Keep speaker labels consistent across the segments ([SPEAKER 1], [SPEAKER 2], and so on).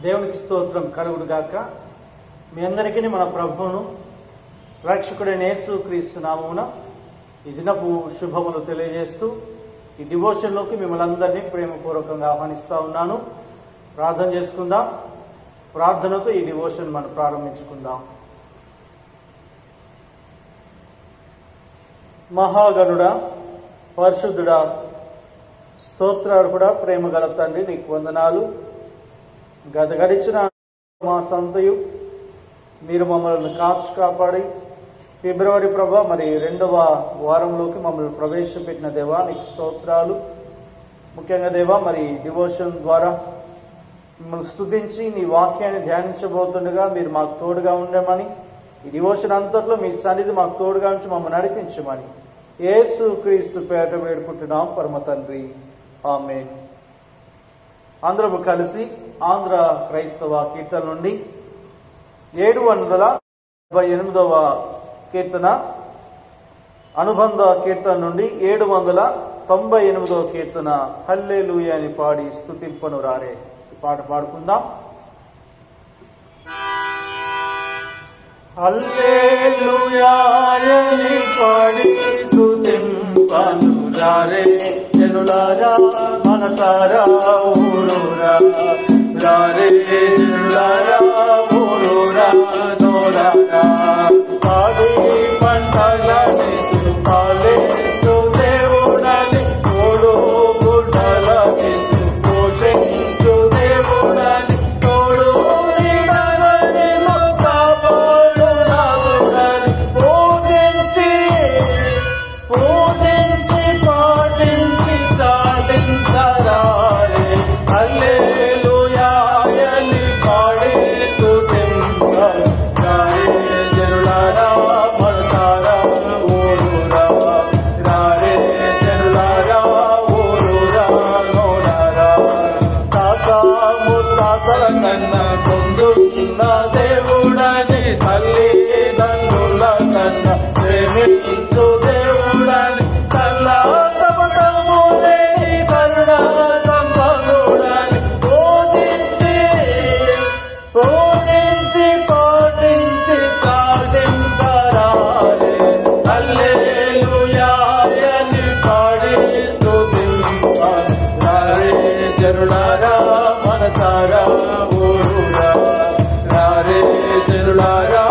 [SPEAKER 1] దేవునికి స్తోత్రం కలుగును గాక. మీ అందరికీ మన ప్రభువును రక్షకుడైన యేసుక్రీస్తు నామమున ఈ దినపు శుభములు తెలియజేస్తూ ఈ డివోషన్లోకి మిమ్మల్ని అందరినీ ప్రేమపూర్వకంగా ఆహ్వానిస్తూ ఉన్నాను. ప్రార్థన చేసుకుందాం. ప్రార్థనతో ఈ డివోషన్ మనం ప్రారంభించుకుందాం. మహాగణుడా, పరిశుద్ధుడా, స్తోత్రార్హుడా, ప్రేమ గల తండ్రి, నీకు వందనాలు. గడిచిన మా సంతయు మీరు మమ్మల్ని కాపాడి ఫిబ్రవరి ప్రభా మరి 2వ వారంలోకి మమ్మల్ని ప్రవేశపెట్టిన దేవా నీకు స్తోత్రాలు. ముఖ్యంగా దేవా మరి డివోషన్ ద్వారా మిమ్మల్ని స్తుతించి నీ వాక్యాన్ని ధ్యానించబోతుండగా మీరు మాకు తోడుగా ఉండమని, ఈ డివోషన్ అంతట్లో మీ సన్నిధి మాకు తోడుగా ఉంచి మమ్మల్ని నడిపించమని యేసుక్రీస్తు పేరట వేడుకుంటున్నాం పరమ తండ్రి, ఆమేన్. అందరూ కలిసి ఆంధ్ర క్రైస్తవ కీర్తన నుండి 778వ కీర్తన, అనుబంధ కీర్తన నుండి 798వ కీర్తన హల్లెలూయా అని పాడి స్తుతింపను రారే ఈ పాట పాడుకుందాం. హల్లెలూయా అని పాడి స్తుతింపను రారే జనులారా, మనసారా ఊరూరా రారే జనులారా, ఊరూరా నోరారా పాడి పంటలని చూపాలే దేవుడని, తోడు గుడ్డలని పోషించు దేవుడని, తోడు నీడలని కాపాడు నాదుడని, పూజించి పాటించి చాటించరారే హల్లెలూయా అని పాడి స్తుతింపరారే జనులారా, మనసారా ఊరూరా రారే జనులారా, ఊరూరా నోరారా. తాత ముత్తాతల కన్నా ముందున్న దేవుడని, తల్లి దండ్రుల కన్నా ప్రేమించు దేవుడని, కల్లా తపటము లేని కరుణ సంపన్నుడని, పూజించి పాటించి చాటించరారే హల్లెలూయా అని పాడి స్తుతింపరారే జనులారా, మనసారా ఊరూరా రారే జనులారా,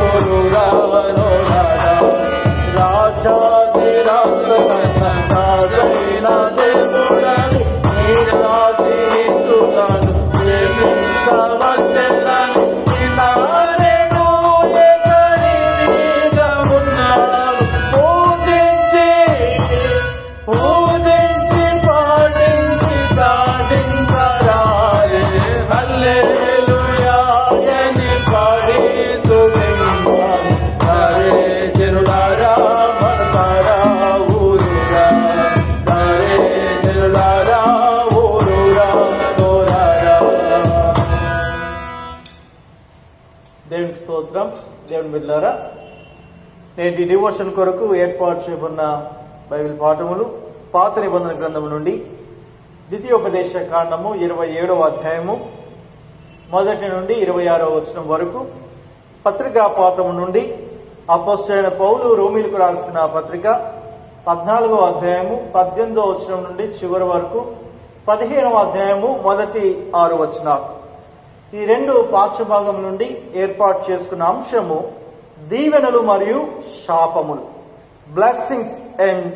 [SPEAKER 1] ఊరూరా నోరారా. రాజాధిరాజుల కన్నా రాజైన దేవుడని, నీరాజి నీతులను ప్రేమించవచ్చెనని, ఈనాడేను ఏకరీతిగా ఉన్నాడు. పూజించి పాటించి చాటించరారే హల్లెలూయా అని పాడి స్తుతింపరారే జనులారా, మనసారా ఊరూరా రారే జనులారా, ఊరూరా నోరారా. దేవునికి స్తోత్రం. దేవుని బిడ్డలారా, నేటి డివోషన్ కొరకు ఏర్పాటు చేయబడిన బైబిల్ పాఠములు పాత నిబంధన గ్రంథము నుండి ద్వితీయోపదేశ కాండము 27వ అధ్యాయము 1 నుండి 26వ వచనం వరకు, పత్రికా పాఠము నుండి అపోస్తలుడైన పౌలు రోమీయులకు రాసిన పత్రిక 14వ అధ్యాయము 18వ వచనం నుండి చివరి వరకు, 15వ అధ్యాయము మొదటి 6 వచనాలు. ఈ 2 పాఠ్యభాగం నుండి ఏర్పాటు చేసుకున్న అంశము దీవెనలు మరియు శాపములు, blessings and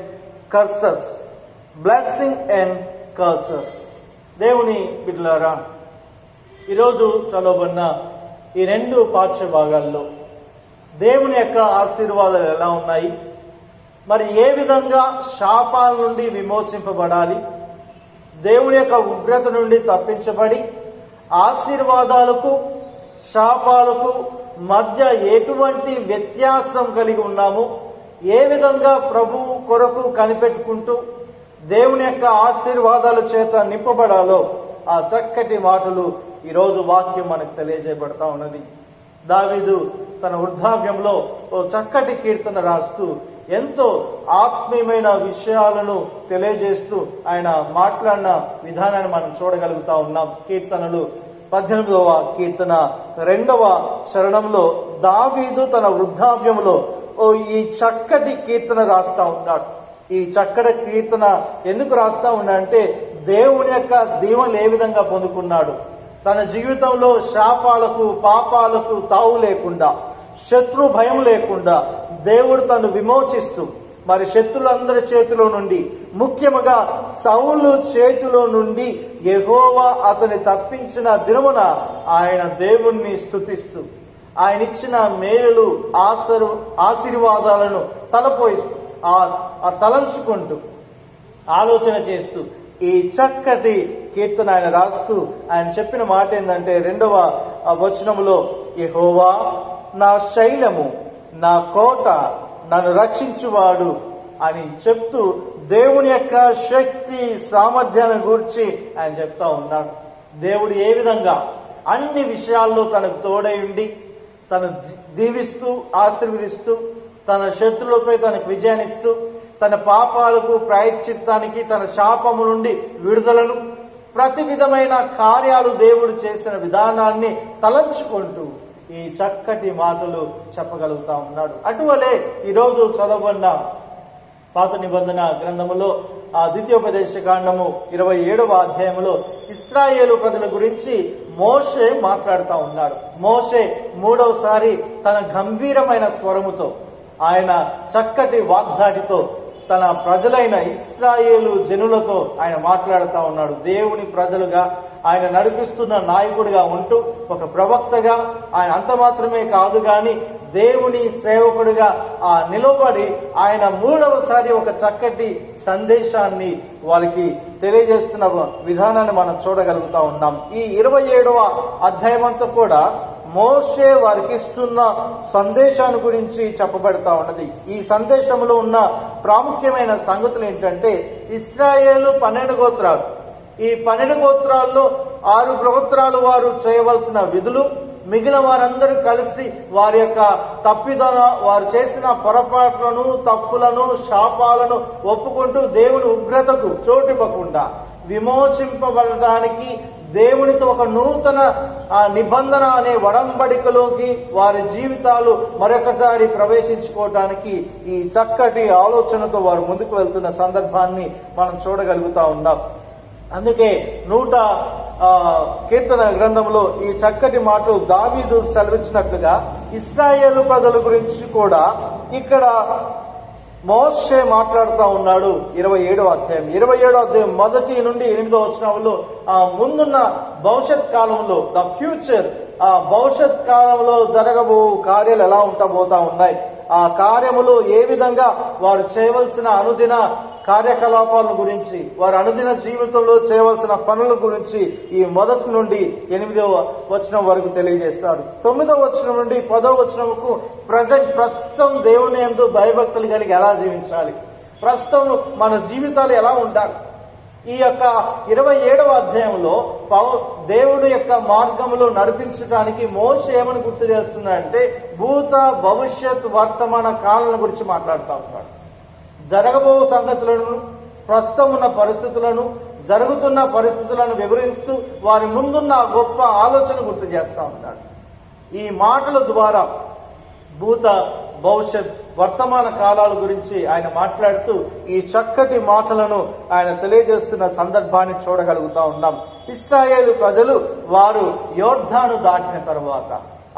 [SPEAKER 1] curses. Blessing and curses. దేవుని బిడ్డలారా, ఈరోజు చదవబడిన ఈ 2 పాఠ్యభాగాల్లో దేవుని యొక్క ఆశీర్వాదాలు ఎలా ఉన్నాయి, మరి ఏ విధంగా శాపాల నుండి విమోచింపబడాలి, దేవుని యొక్క ఉగ్రత నుండి తప్పించబడి ఆశీర్వాదాలకు శాపాలకు మధ్య ఎటువంటి వ్యత్యాసం కలిగి ఉన్నాము, ఏ విధంగా ప్రభువు కొరకు కనిపెట్టుకుంటూ దేవుని యొక్క ఆశీర్వాదాల చేత నింపబడాలో ఆ చక్కటి మాటలు ఈరోజు వాక్యం మనకు తెలియజేయబడతా ఉన్నది. దావీదు తన వృద్ధాప్యంలో ఓ చక్కటి కీర్తన రాస్తూ ఎంతో ఆత్మీయమైన విషయాలను తెలియజేస్తూ ఆయన మాట్లాడిన విధానాన్ని మనం చూడగలుగుతా ఉన్నాం. కీర్తనలు 18వ కీర్తన 2వ చరణంలో దావీదు తన వృద్ధాప్యంలో ఈ చక్కటి కీర్తన రాస్తా ఉన్నాడు. ఈ చక్కటి కీర్తన ఎందుకు రాస్తా ఉన్నాడంటే దేవుని యొక్క దీవెనలు ఏ విధంగా పొందుకున్నాడు, తన జీవితంలో శాపాలకు పాపాలకు తావు లేకుండా, శత్రు భయం లేకుండా దేవుడు తను విమోచిస్తూ మరి శత్రులందరి చేతిలో నుండి, ముఖ్యముగా సౌలు చేతిలో నుండి యెహోవా అతని తప్పించిన దినమున ఆయన దేవుణ్ణి స్తుతిస్తూ ఆయన ఇచ్చిన మేలులు ఆశీర్వాదాలను తలంచుకుంటూ ఆలోచన చేస్తూ ఈ చక్కటి కీర్తన ఆయన రాస్తూ ఆయన చెప్పిన మాట ఏంటంటే 2వ వచనములో, యెహోవా నా శైలము, నా కోట, నన్ను రక్షించువాడు అని చెప్తూ దేవుని యొక్క శక్తి సామర్థ్యాన్ని గూర్చి ఆయన చెప్తా ఉన్నాడు. దేవుడు ఏ విధంగా అన్ని విషయాల్లో తనకు తోడై ఉండి తను దీవిస్తూ ఆశీర్వదిస్తూ తన శత్రువులపై తనకు విజయాన్నిస్తూ తన పాపాలకు ప్రాయశ్చిత్తానికి తన శాపము నుండి విడుదలను ప్రతి విధమైన కార్యాలు దేవుడు చేసిన విధానాన్ని తలంచుకుంటూ ఈ చక్కటి మాటలు చెప్పగలుగుతా ఉన్నాడు. అటువలే ఈరోజు చదవబడిన పాత నిబంధన గ్రంథములో ద్వితీయోపదేశ కాండము 27వ అధ్యాయంలో ఇశ్రాయేలు ప్రజల గురించి మోషే మాట్లాడుతూ ఉన్నాడు. మోషే 3వసారి తన గంభీరమైన స్వరముతో ఆయన చక్కటి వాగ్దాటితో తన ప్రజలైన ఇశ్రాయేలు జనులతో ఆయన మాట్లాడుతూ ఉన్నాడు. దేవుని ప్రజలుగా ఆయన నడిపిస్తున్న నాయకుడిగా ఉంటూ ఒక ప్రవక్తగా ఆయన అంత మాత్రమే కాదు కానీ దేవుని సేవకుడిగా నిలబడి ఆయన 3వసారి ఒక చక్కటి సందేశాన్ని వాళ్ళకి తెలియజేస్తున్న విధానాన్ని మనం చూడగలుగుతా ఉన్నాం. ఈ 27వ అధ్యాయం అంతా కూడా మోషే వారికి ఇస్తున్న సందేశాన్ని గురించి చెప్పబడతా ఉన్నది. ఈ సందేశంలో ఉన్న ప్రాముఖ్యమైన సంగతులు ఏంటంటే ఇశ్రాయేలు 12 గోత్రాలు. ఈ 12 గోత్రాల్లో 6 గోత్రాలు వారు చేయవలసిన విధులు, మిగిలిన వారందరూ కలిసి వారి యొక్క వారు చేసిన పొరపాట్లను, తప్పులను, శాపాలను ఒప్పుకుంటూ దేవుని ఉగ్రతకు చోటివ్వకుండా విమోచింపబడటానికి దేవునితో ఒక నూతన నిబంధన అనే వడంబడికలోకి వారి జీవితాలు మరొకసారి ప్రవేశించుకోవటానికి ఈ చక్కటి ఆలోచనతో వారు ముందుకు వెళ్తున్న సందర్భాన్ని మనం చూడగలుగుతా ఉన్నాం. అందుకే 100 కీర్తన గ్రంథంలో ఈ చక్కటి మాటలు దావీదు సెలవిచ్చినట్లుగా ఇశ్రాయేలు ప్రజల గురించి కూడా ఇక్కడ మోషే మాట్లాడుతూ ఉన్నాడు. 27వ అధ్యాయం 27వ అధ్యాయం 1 నుండి 8వ వచనంలో ముందున్న భవిష్యత్ కాలంలో ద ఫ్యూచర్, భవిష్యత్ కాలంలో జరగబో కార్యాలు ఎలా ఉండబోతా ఉన్నాయి, ఆ కార్యములు ఏ విధంగా వారు చేయవలసిన అనుదిన కార్యకలాపాల గురించి, వారు అనుదిన జీవితంలో చేయవలసిన పనుల గురించి ఈ 1 నుండి 8వ వచనం వరకు తెలియజేస్తాడు. 9వ వచనం నుండి 10వ వచనంకు ప్రస్తుతం దేవుని యందు భయభక్తులు కలిగి ఎలా జీవించాలి, ప్రస్తుతం మన జీవితాలు ఎలా ఉండాలి. ఈ యొక్క 27వ అధ్యాయంలో దేవుడు యొక్క మార్గంలో నడిపించడానికి మోషే ఏమని గుర్తు చేస్తున్నాడంటే భూత భవిష్యత్ వర్తమాన కాలాల గురించి మాట్లాడుతూ ఉంటాడు. జరగబో సంగతులను, ప్రస్తుతం ఉన్న పరిస్థితులను, జరుగుతున్న పరిస్థితులను వివరిస్తూ వారి ముందున్న గొప్ప ఆలోచన గుర్తు చేస్తూ ఉన్నాడు. ఈ మాటల ద్వారా భూత భవిష్యత్ వర్తమాన కాలాల గురించి ఆయన మాట్లాడుతూ ఈ చక్కటి మాటలను ఆయన తెలియజేస్తున్న సందర్భాన్ని చూడగలుగుతా ఉన్నాం. ఇశ్రాయేలు ప్రజలు వారు యోర్దాను దాటిన తర్వాత,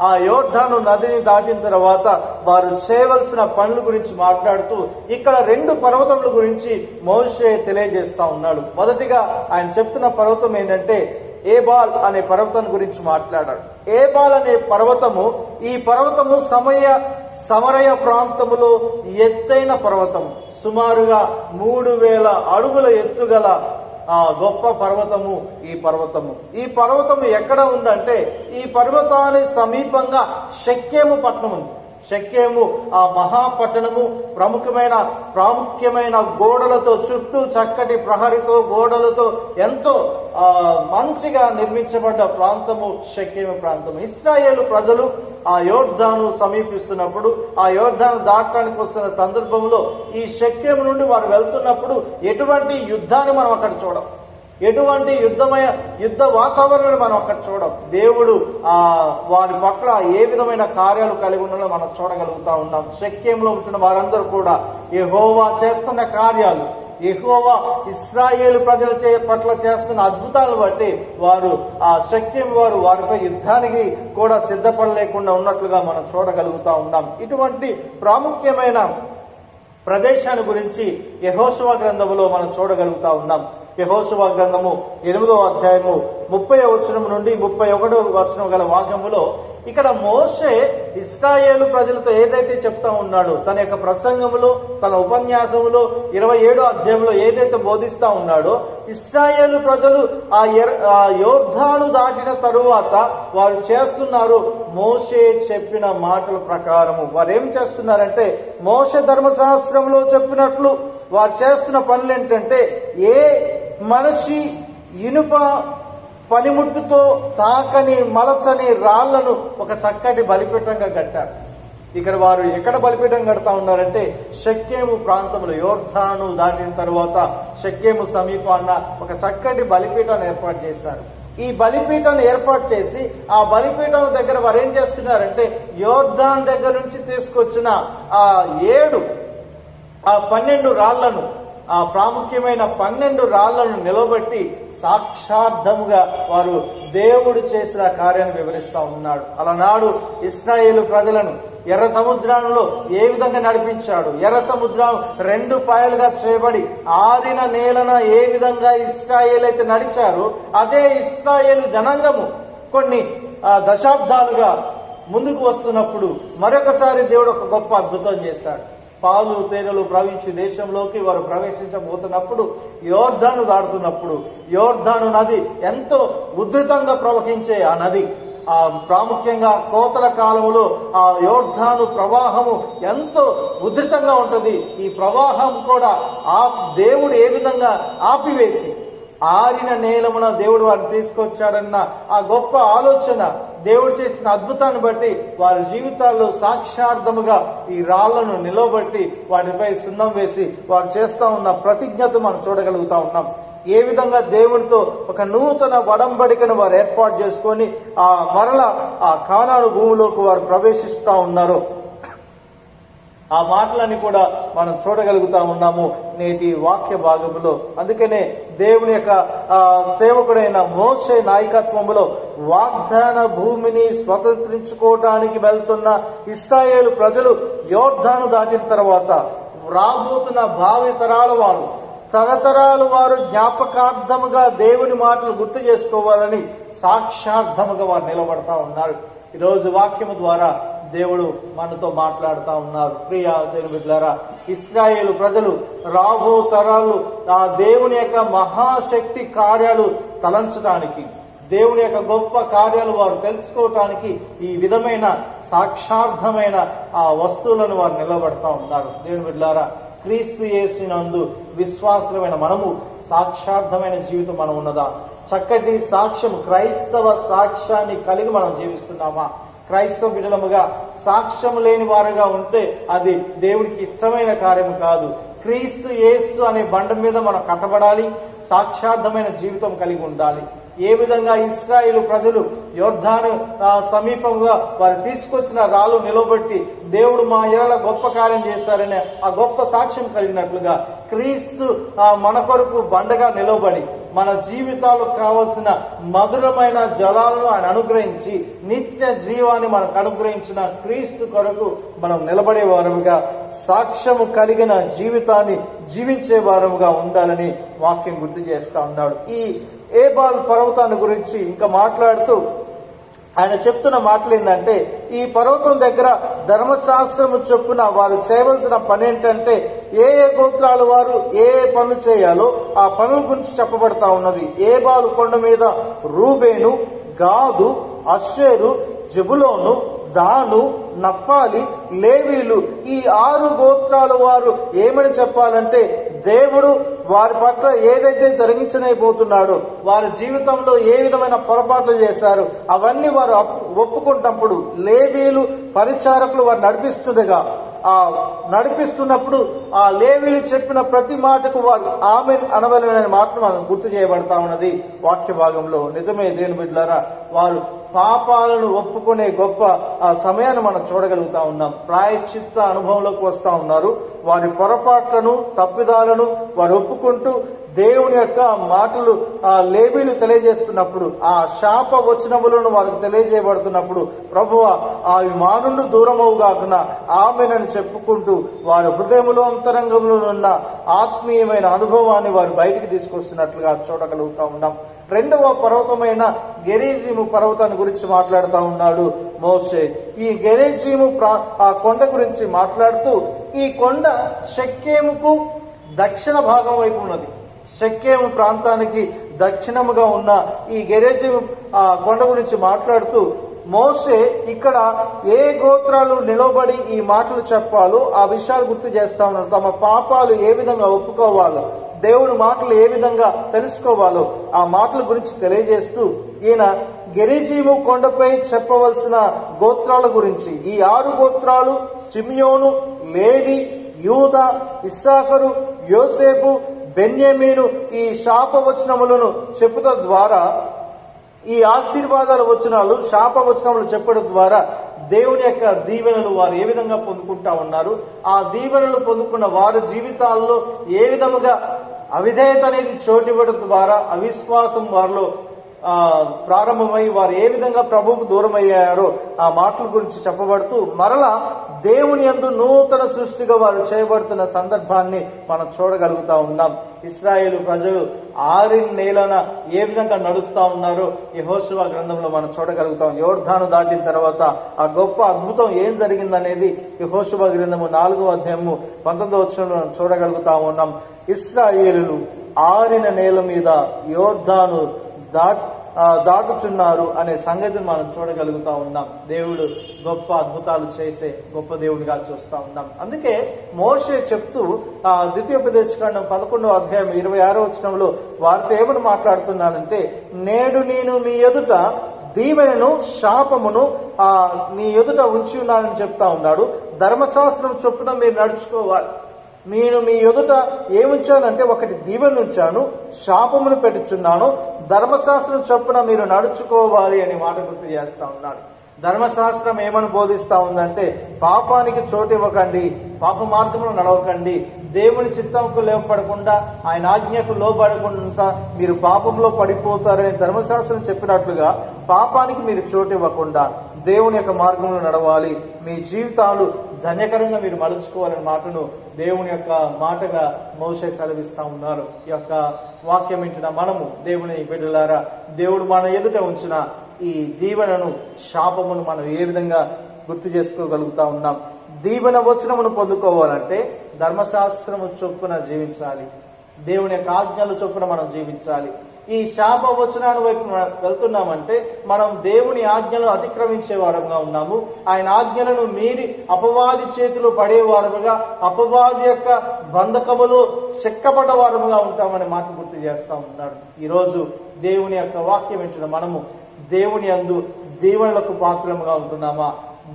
[SPEAKER 1] ఆ యోర్దాను నదిని దాటిన తర్వాత వారు చేయవలసిన పనుల గురించి మాట్లాడుతూ ఇక్కడ 2 పర్వతముల గురించి మోషే తెలియజేస్తా ఉన్నాడు. మొదటిగా ఆయన చెప్తున్న పర్వతం ఏంటంటే ఏబాల్ అనే పర్వతం గురించి మాట్లాడాడు. ఏబాల్ అనే పర్వతము, ఈ పర్వతము సమరయ ప్రాంతములో ఎత్తైన పర్వతము, సుమారుగా 3000 అడుగుల ఎత్తుగల గొప్ప పర్వతము ఈ పర్వతము ఎక్కడ ఉందంటే ఈ పర్వతానికి సమీపంగా షెకెము పట్టణం ఉంది. షెకెము ఆ మహాపట్టణము ప్రాముఖ్యమైన గోడలతో, చుట్టూ చక్కటి ప్రహరితో గోడలతో ఎంతో మంచిగా నిర్మించబడ్డ ప్రాంతము షెకెము ప్రాంతము. ఇశ్రాయేలు ప్రజలు ఆ యోర్దాను సమీపిస్తున్నప్పుడు, ఆ యోర్దాను దాటడానికి వస్తున్న సందర్భంలో ఈ షెకెము నుండి వారు వెళ్తున్నప్పుడు ఎటువంటి యుద్ధాన్ని మనం అక్కడ చూడం. ఎటువంటి యుద్ధ వాతావరణాన్ని మనం అక్కడ చూడం. దేవుడు వారి పట్ల ఏ విధమైన కార్యాలు కలిగి ఉన్నాడో మనం చూడగలుగుతా ఉన్నాం. షెకెంలో ఉంటున్న వారందరూ కూడా యెహోవా చేస్తున్న కార్యాలు, యెహోవా ఇశ్రాయేలు ప్రజల పట్ల చేస్తున్న అద్భుతాలను బట్టి వారు ఆ షెకెం వారు వారిపై యుద్ధానికి కూడా సిద్ధపడలేకుండా ఉన్నట్లుగా మనం చూడగలుగుతా ఉన్నాం. ఇటువంటి ప్రాముఖ్యమైన ప్రదేశాన్ని గురించి యెహోషువ గ్రంథములో మనం చూడగలుగుతా ఉన్నాం. యెహోషువ గ్రంథము 8వ అధ్యాయము 30వ వచనం నుండి 31వ వచనం గల వాక్యములో ఇక్కడ మోషే ఇశ్రాయేలు ప్రజలతో ఏదైతే చెప్తా ఉన్నాడో, తన యొక్క ప్రసంగములో, తన ఉపన్యాసములో 27వ అధ్యాయంలో ఏదైతే బోధిస్తా ఉన్నాడో, ఇశ్రాయేలు ప్రజలు ఆ యోర్దాను దాటిన తరువాత వారు చేస్తున్నారు మోషే చెప్పిన మాటల ప్రకారము. వారు ఏం చేస్తున్నారంటే మోషే ధర్మశాస్త్రంలో చెప్పినట్లు వారు చేస్తున్న పనులు ఏంటంటే, ఏ మనిషి ఇనుప పనిముట్టుతో తాకని మలచని రాళ్లను ఒక చక్కటి బలిపీఠంగా కట్టారు. ఇక్కడ వారు ఎక్కడ బలిపీఠం కడతా ఉన్నారంటే షెకెము ప్రాంతంలో, యోర్దాను దాటిన తర్వాత షెకెము సమీపాన్న ఒక చక్కటి బలిపీఠాన్ని ఏర్పాటు చేశారు. ఈ బలిపీఠాన్ని ఏర్పాటు చేసి ఆ బలిపీఠం దగ్గర వారు ఏం చేస్తున్నారంటే యోర్దాన్ దగ్గర నుంచి తీసుకొచ్చిన ఆ 12 రాళ్లను, ఆ ప్రాముఖ్యమైన 12 రాళ్లను నిలబెట్టి సాక్షార్థముగా వారు దేవుడు చేసిన కార్యాన్ని వివరిస్తా ఉన్నాడు. అలనాడు ఇశ్రాయేలు ప్రజలను ఎర్ర సముద్రంలో ఏ విధంగా నడిపించాడు, ఎర్ర సముద్రం 2 పాయలుగా చేయబడి ఆరిన నేలన ఏ విధంగా ఇశ్రాయేలు అయితే నడిచారో, అదే ఇశ్రాయేలు జనాంగము కొన్ని దశాబ్దాలుగా ముందుకు వస్తున్నప్పుడు మరొకసారి దేవుడు ఒక గొప్ప అద్భుతం చేశాడు. పాలు తేనెలు ప్రవహించి దేశంలోకి వారు ప్రవేశించబోతున్నప్పుడు, యోర్దాను దాటుతున్నప్పుడు, యోర్దాను నది ఎంతో ఉధృతంగా ప్రవహించే ఆ నది, ఆ ప్రాముఖ్యంగా కోతల కాలంలో ఆ యోర్దాను ప్రవాహము ఎంతో ఉధృతంగా ఉంటుంది. ఈ ప్రవాహం కూడా దేవుడు ఏ విధంగా ఆపివేసి ఆరిన నేలమున దేవుడు వారిని తీసుకొచ్చాడన్న ఆ గొప్ప ఆలోచన, దేవుడు చేసిన అద్భుతాన్ని బట్టి వారి జీవితాల్లో సాక్షార్థముగా ఈ రాళ్లను నిలవబెట్టి వాటిపై సున్నం వేసి వారు చేస్తా ఉన్న ప్రతిజ్ఞత మనం చూడగలుగుతా ఉన్నాం. ఏ విధంగా దేవునితో ఒక నూతన వడంబడికను వారు ఏర్పాటు చేసుకొని మరలా ఆ కానాను భూమిలోకి వారు ప్రవేశిస్తా ఉన్నారో ఆ మాటలని కూడా మనం చూడగలుగుతా ఉన్నాము నేటి వాక్య భాగంలో. అందుకనే దేవుని యొక్క సేవకుడైన మోషే నాయకత్వంలో వాగ్దాన భూమిని స్వతంత్రించుకోవడానికి వెళ్తున్న ఇశ్రాయేలు ప్రజలు యోర్దాను దాటిన తర్వాత రాబోతున్న భావి తరాల వారు, తరతరాల వారు జ్ఞాపకార్థముగా దేవుని మాటలు గుర్తు చేసుకోవాలని సాక్షార్థముగా వారు నిలబడతా ఉన్నారు. ఈరోజు వాక్యము ద్వారా దేవుడు మనతో మాట్లాడుతూ ఉన్నారు. ప్రియ దేవుని బిడ్డలారా, ఇశ్రాయేలు ప్రజలు రాబో తరాలు ఆ దేవుని యొక్క మహాశక్తి కార్యాలు తలంచడానికి, దేవుని యొక్క గొప్ప కార్యాలు వారు తెలుసుకోవటానికి ఈ విధమైన సాక్షార్థమైన ఆ వస్తువులను వారు నిలబడతా ఉన్నారు. దేవుని బిడ్డలారా, క్రీస్తు యేసునందు విశ్వాసులమైన మనము సాక్షార్థమైన జీవితం మనం ఉన్నదా? చక్కటి సాక్ష్యం, క్రైస్తవ సాక్ష్యాన్ని కలిగి మనం జీవిస్తున్నామా? క్రైస్తవ బిడ్డలముగా సాక్ష్యం లేని వారుగా ఉంటే అది దేవుడికి ఇష్టమైన కార్యం కాదు. క్రీస్తు యేసు అనే బండ మీద మనం కట్టబడాలి, సాక్షార్థమైన జీవితం కలిగి ఉండాలి. ఏ విధంగా ఇశ్రాయేలు ప్రజలు యోర్దాను సమీపంగా వారు తీసుకొచ్చిన రాళ్ళు నిలబెట్టి దేవుడు మా ఎడల గొప్ప కార్యం చేశారనే ఆ గొప్ప సాక్ష్యం కలిగినట్లుగా క్రీస్తు మన కొరకు బండగా నిలబడి మన జీవితాలకు కావలసిన మధురమైన జలాలను ఆయన అనుగ్రహించి నిత్య జీవాన్ని మనకు అనుగ్రహించిన క్రీస్తు కొరకు మనం నిలబడే వారముగా, సాక్ష్యము కలిగిన జీవితాన్ని జీవించే వారముగా ఉండాలని వాక్యం గుర్తు చేస్తా ఉన్నాడు. ఈ ఏబాల్ పర్వతాన్ని గురించి ఇంకా మాట్లాడుతూ ఆయన చెప్తున్న మాటలు ఏంటంటే, ఈ పర్వతం దగ్గర ధర్మశాస్త్రము చొప్పున వారు చేయవలసిన పని ఏంటంటే, ఏ గోత్రాలు వారు ఏ పనులు చేయాలో ఆ పనుల గురించి చెప్పబడతా ఉన్నది. ఏబాలు కొండ మీద రూబేను, గాదు, అషేరు, జెబులోను, దాను, నఫ్తాలి, లేవీలు ఈ 6 గోత్రాల వారు ఏమని చెప్పాలంటే, దేవుడు వారి పట్ల ఏదైతే జరిగించనైపోతున్నాడో, వారి జీవితంలో ఏ విధమైన పొరపాట్లు చేశారు అవన్నీ వారు ఒప్పుకుంటప్పుడు, లేవీలు పరిచారకులు వారు నడిపిస్తుండగా నడిపిస్తున్నప్పుడు ఆ లేవీలు చెప్పిన ప్రతి మాటకు వారు ఆమెన్ అనవలెననే మాట మనం గుర్తు చేయబడతా ఉన్నది వాక్య భాగంలో. నిజమే దేవుని బిడ్డలారా, వారు పాపాలను ఒప్పుకునే గొప్ప ఆ సమయాన్ని మనం చూడగలుగుతా ఉన్నాం. ప్రాయశ్చిత్త అనుభవంలోకి వస్తా ఉన్నారు. వారి పొరపాట్లను తప్పిదాలను వారు ఒప్పుకుంటూ దేవుని యొక్క మాటలు ఆ లేవీలు తెలియజేస్తున్నప్పుడు, ఆ శాప వచనములను వారికి తెలియజేయబడుతున్నప్పుడు, ప్రభువా అవి మా నుండి దూరమవుగాకున్నా ఆమెనని చెప్పుకుంటూ వారి హృదయంలో అంతరంగంలో ఉన్న ఆత్మీయమైన అనుభవాన్ని వారు బయటికి తీసుకొస్తున్నట్లుగా చూడగలుగుతా ఉన్నాం. రెండవ పర్వతమైన గెరిజీము పర్వతాన్ని గురించి మాట్లాడుతూ ఉన్నాడు మోషే. ఈ గెరిజీము ఆ కొండ గురించి మాట్లాడుతూ, ఈ కొండ షెకెముకు దక్షిణ భాగం వైపు ఉన్నది. షెకెము ప్రాంతానికి దక్షిణముగా ఉన్న ఈ గెరిజీము కొండ గురించి మాట్లాడుతూ మోషే ఇక్కడ ఏ గోత్రాలు నిలబడి ఈ మాటలు చెప్పాలో ఆ విషయాలు గుర్తు చేస్తా ఉన్నారు. తమ పాపాలు ఏ విధంగా ఒప్పుకోవాలో, దేవుని మాటలు ఏ విధంగా తెలుసుకోవాలో ఆ మాటల గురించి తెలియజేస్తూ ఈయన గెరిజీము కొండపై చెప్పవలసిన గోత్రాల గురించి, ఈ 6 గోత్రాలు సిమియోను, లేవి, యూదా, ఇస్సాకరు, యోసేపు, బెన్యామీను ఈ శాప వచనములను చెప్పుట ద్వారా, ఈ ఆశీర్వాదాల వచనాలు శాప వచనములు చెప్పడం ద్వారా దేవుని యొక్క దీవెనలు వారు ఏ విధంగా పొందుకుంటా ఉన్నారు, ఆ దీవెనలు పొందుకున్న వారి జీవితాల్లో ఏ విధముగా అవిధేయత అనేది చోటివ్వడం ద్వారా అవిశ్వాసం వారిలో ప్రారంభమై వారు ఏ విధంగా ప్రభువుకు దూరం అయ్యారో ఆ మాటల గురించి చెప్పబడుతూ, మరలా దేవుని యందు నూతన సృష్టిగా వారు చేయబడుతున్న సందర్భాన్ని మనం చూడగలుగుతా ఉన్నాం. ఇశ్రాయేలు ప్రజలు ఆరిన నేలన ఏ విధంగా నడుస్తా ఉన్నారో యెహోషువ గ్రంథంలో మనం చూడగలుగుతాం. యోర్దాను దాటిన తర్వాత ఆ గొప్ప అద్భుతం ఏం జరిగిందనేది యెహోషువ గ్రంథము 4వ అధ్యాయము 19వ వచనంలో చూడగలుగుతా ఉన్నాం. ఇశ్రాయేలులు ఆరిన నేల మీద యోర్దాను దాటుచున్నారు అనే సంగతిని మనం చూడగలుగుతా ఉన్నాం. దేవుడు గొప్ప అద్భుతాలు చేసే గొప్ప దేవుడిగా చూస్తా ఉన్నాం. అందుకే మోషే చెప్తూ ద్వితీయోపదేశకాండం 11వ అధ్యాయం 26వ వచనంలో వారితో ఏమని మాట్లాడుతున్నానంటే, నేడు నేను మీ ఎదుట దీవెనను శాపమును నీ ఎదుట ఉంచి ఉన్నానని చెప్తా ఉన్నాడు. ధర్మశాస్త్రం చొప్పున మీరు నడుచుకోవాలి. నేను మీ ఎదుట ఏముంచానంటే, ఒకటి దీవెన ఉంచాను, శాపమును పెట్టుచున్నాను, ధర్మశాస్త్రం చొప్పున మీరు నడుచుకోవాలి అని మాట గుర్తు చేస్తా ఉన్నాడు. ధర్మశాస్త్రం ఏమని బోధిస్తా ఉందంటే, పాపానికి చోటు ఇవ్వకండి, పాప మార్గంలో నడవకండి, దేవుని చిత్తంకు లేవపడకుండా ఆయన ఆజ్ఞకు లోబడకుండా మీరు పాపంలో పడిపోతారని ధర్మశాస్త్రం చెప్పినట్లుగా పాపానికి మీరు చోటు ఇవ్వకుండా దేవుని యొక్క మార్గంలో నడవాలి, మీ జీవితాలు ధన్యకరంగా మీరు మలుచుకోవాలనే మాటను దేవుని యొక్క మాటగా మోషే సెలవిస్తా ఉన్నారు. ఈ యొక్క వాక్యం వింటున్న మనము దేవుని బిడ్డలారా, దేవుడు మన ఎదుట ఉంచిన ఈ దీవెనను శాపమును మనం ఏ విధంగా గుర్తు చేసుకోగలుగుతా ఉన్నాం. దీవెన వచనమును పొందుకోవాలంటే ధర్మశాస్త్రము చొప్పున జీవించాలి, దేవుని యొక్క ఆజ్ఞల చొప్పున మనం జీవించాలి. ఈ శాప వచనాన్ని వైపు వెళ్తున్నామంటే మనం దేవుని ఆజ్ఞలను అతిక్రమించే వారంగా ఉన్నాము. ఆయన ఆజ్ఞలను మీరి అపవాది చేతిలో పడేవారముగా, అపవాది యొక్క బంధకములో చెక్కబడ్డ వారముగా ఉంటామని మాట గుర్తు చేస్తా ఉన్నాడు. ఈరోజు దేవుని యొక్క వాక్యం వింటున్న మనము దేవుని యందు దీవెనలకు పాత్రముగా ఉంటున్నామా?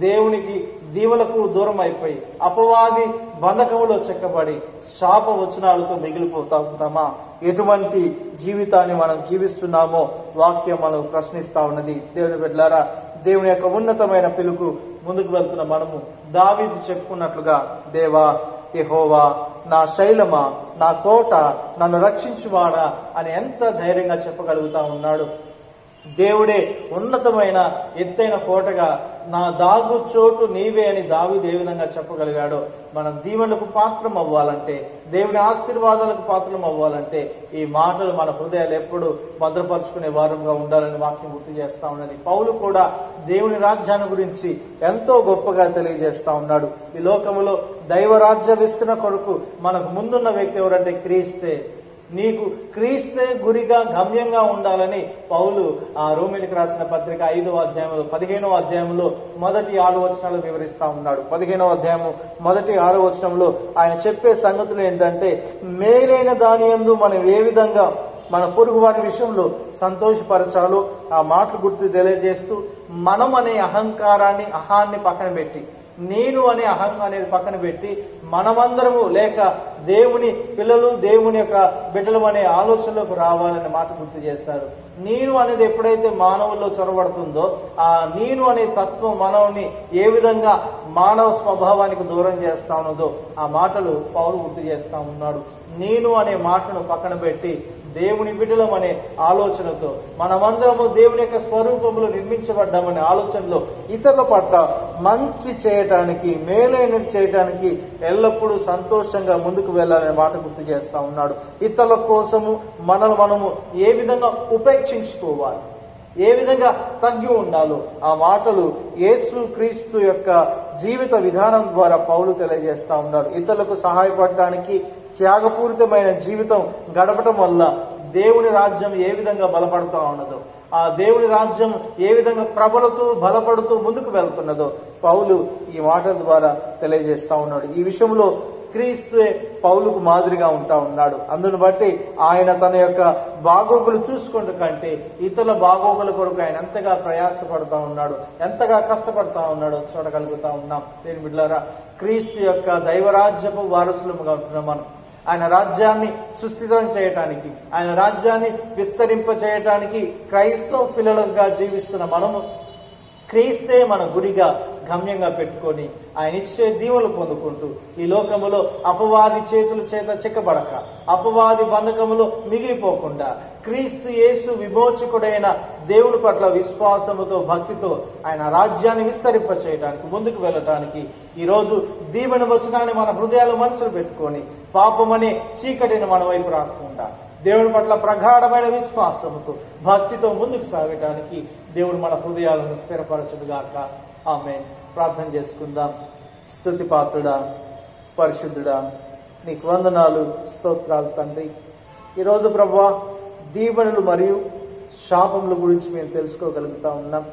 [SPEAKER 1] దేవునికి దీవెనలకు దూరం అయిపోయి అపవాది బంధకములో చెక్కబడి శాప వచనాలతో మిగిలిపోతా ఉంటామా? ఎటువంటి జీవితాన్ని మనం జీవిస్తున్నామో వాక్యం మనం ప్రశ్నిస్తా ఉన్నది. దేవుని బిడ్డలారా, దేవుని యొక్క ఉన్నతమైన పిలుపు ముందుకు వెళ్తున్న మనము దావీదు చెప్పుకున్నట్లుగా, దేవా యెహోవా నా శైలమా, నా కోట, నన్ను రక్షించువాడా అని ఎంత ధైర్యంగా చెప్పగలుగుతా ఉన్నాడు. దేవుడే ఉన్నతమైన ఎత్తైన కోటగా, నా దాగు చోటు నీవే అని దావీదు ఏ విధంగా చెప్పగలిగాడో, మనం దీవెనలకు పాత్రం అవ్వాలంటే, దేవుని ఆశీర్వాదాలకు పాత్రం అవ్వాలంటే ఈ మాటలు మన హృదయాలు ఎప్పుడు భద్రపరుచుకునే వారంగా ఉండాలని వాక్యం గుర్తు చేస్తా ఉన్నది. పౌలు కూడా దేవుని రాజ్యాన్ని గురించి ఎంతో గొప్పగా తెలియజేస్తా ఉన్నాడు. ఈ లోకములో దైవరాజ్య విస్తరణ కొరకు మనకు ముందున్న వ్యక్తి ఎవరంటే క్రీస్తే. నీకు క్రీస్తే గురిగా గమ్యంగా ఉండాలని పౌలు ఆ రోమీయులకు రాసిన పత్రిక 5వ అధ్యాయంలో 15వ అధ్యాయంలో మొదటి 6 వచనాలు వివరిస్తా ఉన్నాడు. 15వ అధ్యాయము మొదటి 6వ వచనంలో ఆయన చెప్పే సంగతులు ఏంటంటే, మేలైన దాని యందు మనం ఏ విధంగా మన పొరుగు వారి విషయంలో సంతోషపరచాలో ఆ మాటలు గుర్తు తెలియజేస్తూ, మనం అనే అహాన్ని పక్కన పెట్టి నేను అనే అహం అనేది పక్కన పెట్టి మనమందరము లేక దేవుని పిల్లలు, దేవుని యొక్క బిడ్డలు అనే ఆలోచనలోకి రావాలనే మాట గుర్తు చేశారు. నేను అనేది ఎప్పుడైతే మానవుల్లో చొరబడుతుందో ఆ నేను అనే తత్వం మనల్ని ఏ విధంగా మానవ స్వభావానికి దూరం చేస్తా ఉన్నదో ఆ మాటలు పౌలు గుర్తు చేస్తా ఉన్నాడు. నేను అనే మాటను పక్కన పెట్టి దేవుని బిడ్డలం అనే ఆలోచనతో మనమందరము దేవుని యొక్క స్వరూపంలో నిర్మించబడ్డామనే ఆలోచనలో ఇతరుల పట్ల మంచి చేయటానికి, మేలైనది చేయటానికి ఎల్లప్పుడూ సంతోషంగా ముందుకు వెళ్ళాలనే మాట గుర్తు చేస్తా ఉన్నాడు. ఇతరుల కోసము మనము ఏ విధంగా ఉపేక్షించుకోవాలి, ఏ విధంగా తగ్గి ఉండాలో ఆ మాటలు యేసు క్రీస్తు యొక్క జీవిత విధానం ద్వారా పౌలు తెలియజేస్తా ఉన్నాడు. ఇతరులకు సహాయపడటానికి త్యాగపూరితమైన జీవితం గడపటం వల్ల దేవుని రాజ్యం ఏ విధంగా బలపడుతూ ఉన్నదో, ఆ దేవుని రాజ్యం ఏ విధంగా ప్రబలుతూ బలపడుతూ ముందుకు వెళ్తున్నదో పౌలు ఈ మాటల ద్వారా తెలియజేస్తా ఉన్నాడు. ఈ విషయంలో క్రీస్తుయే పౌలుకు మాదిరిగా ఉంటా ఉన్నాడు. అందును బట్టి ఆయన తన యొక్క బాగోగులు చూసుకుంటూ కంటే ఇతరుల బాగోగుల కొరకు ఆయన ఎంతగా ప్రయాసపడతా ఉన్నాడు, ఎంతగా కష్టపడతా ఉన్నాడో చూడగలుగుతా ఉన్నాం. దేని బిడ్డలారా, క్రీస్తు యొక్క దైవరాజ్యపు వారసులుగా ఉంటున్నాం మనం. ఆయన రాజ్యాన్ని సుస్థిరం చేయటానికి, ఆయన రాజ్యాన్ని విస్తరింప చేయటానికి క్రైస్తవ పిల్లలుగా జీవిస్తున్న మనము క్రీస్తే మన గురిగా గమ్యంగా పెట్టుకొని ఆయన ఇచ్చే దీవులు పొందుకుంటూ ఈ లోకములో అపవాది చేతుల చేత చిక్కబడక, అపవాది బంధకములో మిగిలిపోకుండా క్రీస్తు యేసు విమోచకుడైన దేవుని పట్ల విశ్వాసముతో, భక్తితో ఆయన రాజ్యాన్ని విస్తరింప చేయడానికి, ముందుకు వెళ్ళటానికి ఈరోజు దీవెన వచనాన్ని మన హృదయాలు మనసులు పెట్టుకొని పాపమనే చీకటిని మన వైపు రాకుండా దేవుని పట్ల ప్రగాఢమైన విశ్వాసముతో, భక్తితో ముందుకు సాగటానికి దేవుడు మన హృదయాలను స్థిరపరచుడుగాక. ఆమేన్. ప్రార్థన చేసుకుందాం. స్తుతి పాత్రుడా, పరిశుద్ధుడా, నీకు వందనాలు, స్తోత్రాలు తండ్రి. ఈరోజు ప్రభువా దీవెనలు మరియు శాపముల గురించి మేము తెలుసుకోగలుగుతా ఉన్నాం.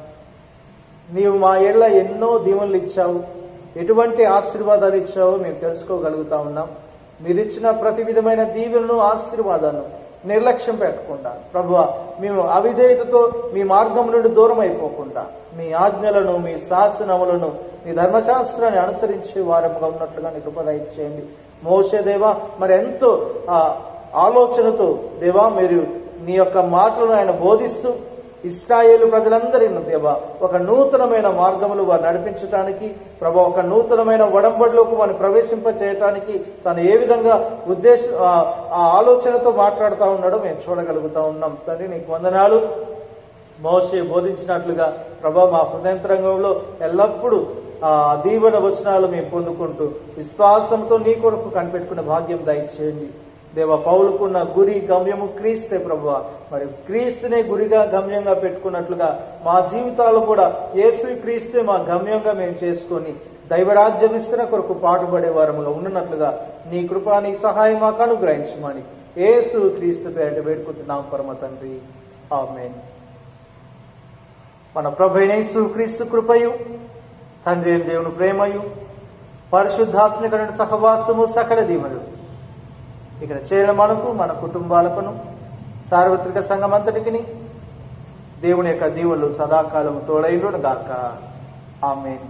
[SPEAKER 1] నీవు మా ఏళ్ళ ఎన్నో దీవెనలు ఇచ్చావు, ఎటువంటి ఆశీర్వాదాలు ఇచ్చావో మేము తెలుసుకోగలుగుతా ఉన్నాం. మీరిచ్చిన ప్రతి విధమైన దీవెనను, ఆశీర్వాదాలను నిర్లక్ష్యం పెట్టకుండా ప్రభువా మేము అవిధేయతతో మీ మార్గం నుండి దూరం అయిపోకుండా మీ ఆజ్ఞలను, మీ శాసనములను, మీ ధర్మశాస్త్రాన్ని అనుసరించే వారముగా ఉన్నట్లుగా నీ కృప దయచేయండి. మోషే దేవా మరి ఎంతో ఆలోచనతో దేవా మీరు నీ యొక్క మాటలను ఆయన బోధిస్తూ ఇశ్రాయేలు ప్రజలందరినీ దేవా ఒక నూతనమైన మార్గములు వారు నడిపించడానికి, ప్రభా ఒక నూతనమైన ఒడంబడిలోకి వారిని ప్రవేశింప చేయటానికి తను ఏ విధంగా ఆ ఆలోచనతో మాట్లాడుతూ ఉన్నాడో మేము చూడగలుగుతా ఉన్నాం. తండ్రి నీకు వందనాలు. మోషే బోధించినట్లుగా ప్రభా మా హృదయంతరంగంలో ఎల్లప్పుడూ దీవెన వచనాలు మేము పొందుకుంటూ విశ్వాసంతో నీ కొరకు కనిపెట్టుకునే భాగ్యం దయచేయండి దేవా. పౌలుకున్న గురి గమ్యము క్రీస్తే ప్రభువా, మరి క్రీస్తునే గురిగా గమ్యంగా పెట్టుకున్నట్లుగా మా జీవితాలు కూడా యేసు క్రీస్తే మా గమ్యంగా మేము చేసుకొని దైవరాజ్య విస్తరణ కొరకు పాటుపడే వారముగా ఉన్నట్లుగా నీ కృప, నీ సహాయం మాకు అనుగ్రహించమని యేసు క్రీస్తు పేరిట వేడుకుంటున్నాం పరమ తండ్రి. ఆమేన్. మన ప్రభువైన యేసు క్రీస్తు కృపయు, తండ్రి అయిన దేవుని ప్రేమయు, పరిశుద్ధాత్మిక సహవాసము, సకల దీవెనలు ఇక్కడ చేరిన మనకు, మన కుటుంబాలకును, సార్వత్రిక సంఘం అంతటికి దేవుని యొక్క దీవెనలు సదాకాలం తోడైండును గాక. ఆమేన్.